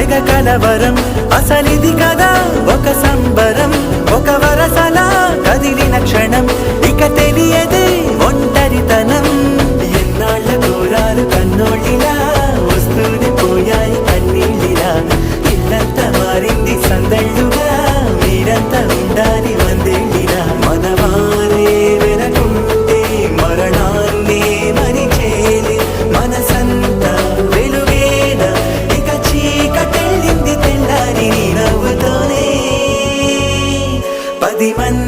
తెగ కలవరం అసలిది కదా ఒక సంబరం ఒక వరసలా కదిలిన క్షణం ఇక తెలియదే ఒంటరితనం ఎన్నాళ్ళ దూరాలు కన్నోళ్ళిలా వస్తూనే పోయాయి కన్నీళ్ళిలా ఇల్లంతా మారింది సందళ్ళుగా మీరంతా ఉండాలి వందేళ్ళిలా మనవారే వెనకుంటే మరణాన్నే మరిచేలే మనసంతా వెలుగేన ఇక చీకటెళ్ళింది తెల్లారి నీ నవ్వుతోనే 10 మంది